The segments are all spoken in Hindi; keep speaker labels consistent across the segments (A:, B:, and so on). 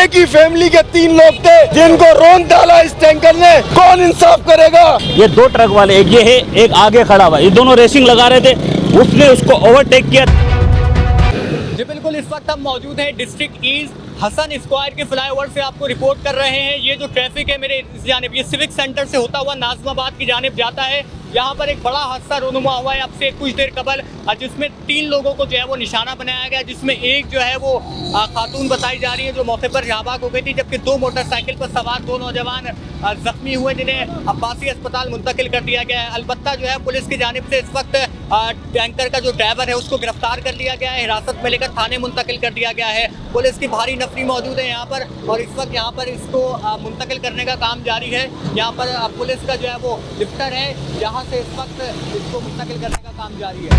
A: एक ही फैमिली के 3 लोग थे जिनको रोन डाला इस टैंकर ने। कौन इंसाफ करेगा?
B: ये 2 ट्रक वाले, एक ये है, एक आगे खड़ा हुआ, ये दोनों रेसिंग लगा रहे थे, उसने उसको ओवरटेक किया।
C: जी बिल्कुल, इस वक्त हम मौजूद हैं डिस्ट्रिक्ट ईस्ट हसन स्क्वायर के फ्लाईओवर से आपको रिपोर्ट कर रहे हैं। ये जो ट्रैफिक है मेरे इस जानिब, ये सिविक सेंटर से होता हुआ नाज़िमाबाद की जानिब जाता है। यहाँ पर एक बड़ा हादसा रोनुमा हुआ है अब से कुछ देर कबल, जिसमें 3 लोगों को जो है वो निशाना बनाया गया, जिसमें एक जो है वो खातून बताई जा रही है जो मौके पर जाबाक हो गई थी, जबकि 2 मोटरसाइकिल पर सवार 2 नौजवान जख्मी हुए जिन्हें अब्बासी अस्पताल मुंतकिल कर दिया गया है। अलबत्ता जो है पुलिस की जानिब से इस वक्त टैंकर का जो ड्राइवर है उसको गिरफ्तार कर लिया गया है, हिरासत में लेकर थाने मुंतकिल कर दिया गया है। पुलिस की भारी नफरी मौजूद है यहाँ पर और इस वक्त यहाँ पर इसको मुंतकिल करने का काम जारी है। यहाँ पर पुलिस का जो है वो लिफ्टर है, यहाँ से इस वक्त इसको मुंतकिल करने का काम जारी है।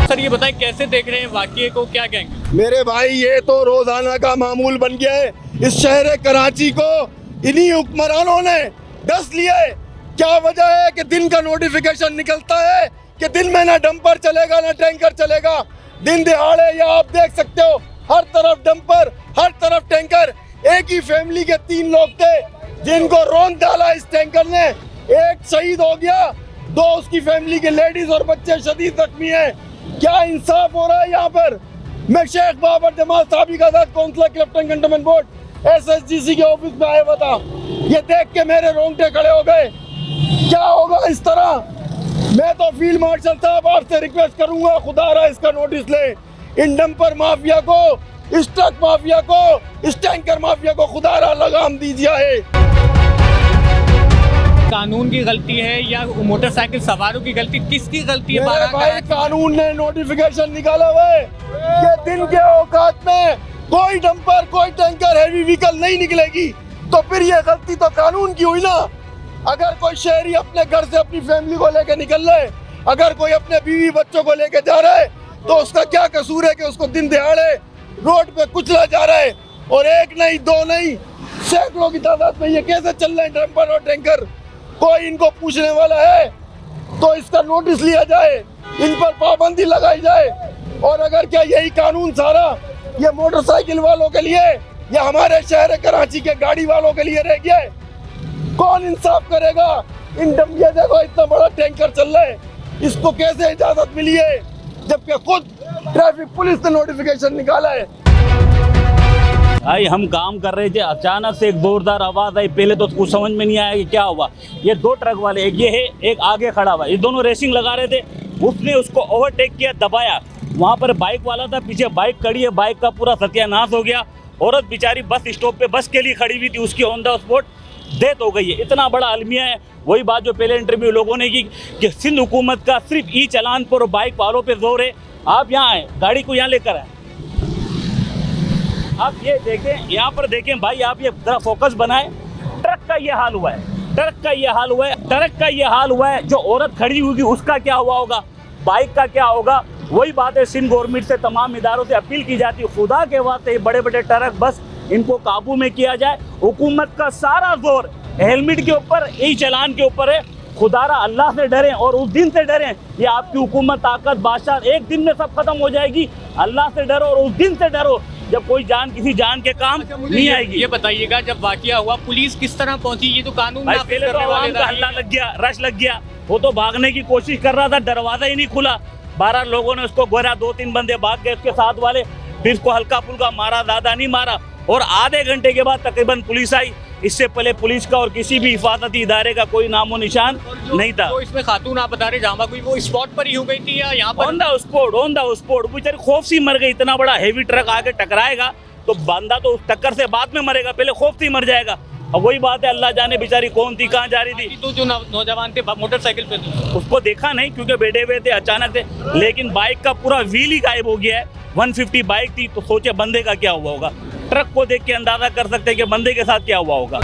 C: सर ये बताएं कैसे देख रहे हैं वाकये को, क्या कहेंगे?
A: मेरे भाई ये तो रोजाना का मामूल बन गया है। इस शहर कराची को इन्हीं हुक्मरानों ने डस लिया है। क्या वजह है कि दिन का नोटिफिकेशन निकलता है कि दिन में ना डंपर चलेगा ना टैंकर चलेगा। दिन दिहाड़े या आप देख सकते हो हर तरफ डंपर, हर तरफ टैंकर। एक ही फैमिली के 3 लोग थे जिनको रोन डाला इस टैंकर ने। एक शहीद हो गया, 2 उसकी फैमिली के लेडीज और बच्चे शदीद जख्मी हैं। क्या इंसाफ हो रहा है यहाँ पर? मैं शेख बाबर जमाल साबिक आजाद councillor lieutenant cantonment board SSGC के ऑफिस में आया हुआ था। ये देख के मेरे रोंगटे खड़े हो गए। क्या होगा इस तरह? मैं तो फील्ड मार्शल साहब आपसे रिक्वेस्ट करूंगा, खुदारा इसका नोटिस ले। इन डंपर माफिया को, इस ट्रक माफिया को, इस टैंकर माफिया को खुदारा लगाम दीजिए है।
C: कानून की गलती है या मोटरसाइकिल सवारों की गलती, किसकी गलती है?
A: मेरे भाई कानून ने नोटिफिकेशन निकाला हुआ है कि दिन के औकात में कोई डंपर, कोई टैंकर, हैवी व्हीकल नहीं निकलेगी। तो फिर ये गलती तो कानून की हुई ना। अगर कोई शहरी अपने घर से अपनी फैमिली को लेकर निकल रहा है, अगर कोई अपने बीवी बच्चों को लेकर जा रहा है, तो उसका क्या कसूर है कि उसको दिन दिहाड़े रोड पे कुचला जा रहा है? और 1 नहीं 2 नहीं, सैकड़ों की तादाद में ये कैसे चल रहे हैं डंपर और टैंकर? कोई इनको पूछने वाला है तो इसका नोटिस लिया जाए, इन पर पाबंदी लगाई जाए। और अगर क्या यही कानून सारा ये मोटरसाइकिल वालों के लिए या हमारे शहर कराची के गाड़ी वालों के लिए रह गया है? कौन इंसाफ करेगा? इन ये देखो इतना बड़ा टैंकर चल रहा है, इसको कैसे इजाजत मिली है जबकि खुद ट्रैफिक पुलिस ने नोटिफिकेशन निकाला है?
B: भाई हम काम कर रहे थे, अचानक से एक जोरदार आवाज आई। पहले तो कुछ समझ में नहीं आया कि क्या हुआ। ये 2 ट्रक वाले, एक ये है, एक आगे खड़ा हुआ, ये दोनों रेसिंग लगा रहे थे, उसने उसको ओवरटेक किया, दबाया। वहाँ पर बाइक वाला था, पीछे बाइक खड़ी है, बाइक का पूरा सत्यानाश हो गया। औरत बेचारी बस स्टॉप पे बस के लिए खड़ी हुई थी, उसकी ऑन द स्पॉट डेथ हो गई है। इतना बड़ा अलमिया है। वही बात जो पहले इंटरव्यू लोगों ने की कि सिंध हुकूमत का सिर्फ ई चालान पर और बाइक वालों पे जोर है। आप यहाँ आए, गाड़ी को यहाँ लेकर आए, आप ये देखें, यहाँ पर देखें भाई, आप ये जरा फोकस बनाएं। ट्रक का ये हाल हुआ है, ट्रक का ये हाल हुआ है, ट्रक का ये हाल हुआ है। जो औरत खड़ी होगी उसका क्या हुआ होगा, बाइक का क्या होगा? वही बात है, सिंध गवर्नमेंट से, तमाम इदारों से अपील की जाती है, खुदा के वास्ते बड़े बड़े ट्रक बस इनको काबू में किया जाए। हुकूमत का सारा जोर हेलमेट के ऊपर, ई चालान के ऊपर है। खुदारा अल्लाह से डरें और उस दिन से डरें, ये आपकी हुकूमत, ताकत, बादशाह एक दिन में सब खत्म हो जाएगी। अल्लाह से डरो और उस दिन से डरो जब कोई जान किसी जान के काम नहीं आएगी।
C: ये बताइएगा, जब वाकया हुआ पुलिस किस तरह पहुंची? ये तो कानून
B: पहले तो आवाम का हल्ला लग गया, रश लग गया, वो तो भागने की कोशिश कर रहा था, दरवाजा ही नहीं खुला। 12 लोगों ने उसको गोरा, 2-3 बंदे भाग गए उसके साथ वाले, फिर उसको हल्का फुल्का मारा, ज्यादा नहीं मारा। और आधे घंटे के बाद तकरीबन पुलिस आई। इससे पहले पुलिस का और किसी भी हिफाजती इदारे का कोई नामो निशान नहीं था।
C: तो इसमें खातून आप बता रहे जामा कोई वो स्पॉट पर ही हो गई थी या यहाँ पर?
B: ऑन द स्पॉट बेचारी खौफ से मर गई। इतना बड़ा हैवी ट्रक आके टकराएगा तो बंदा तो उस टक्कर से बाद में मरेगा, पहले खौफ से मर जाएगा। अब वही बात है, अल्लाह जाने बेचारी कौन थी, कहाँ जा रही थी।
C: तो जो नौजवान थे मोटरसाइकिल पे थे,
B: उसको देखा नहीं क्योंकि बैठे हुए थे, अचानक से। लेकिन बाइक का पूरा व्हील ही गायब हो गया है। 150 बाइक थी, तो सोचे बंदे का क्या हुआ होगा। ट्रक को देख के अंदाजा कर सकते हैं कि बंदे के साथ क्या हुआ होगा।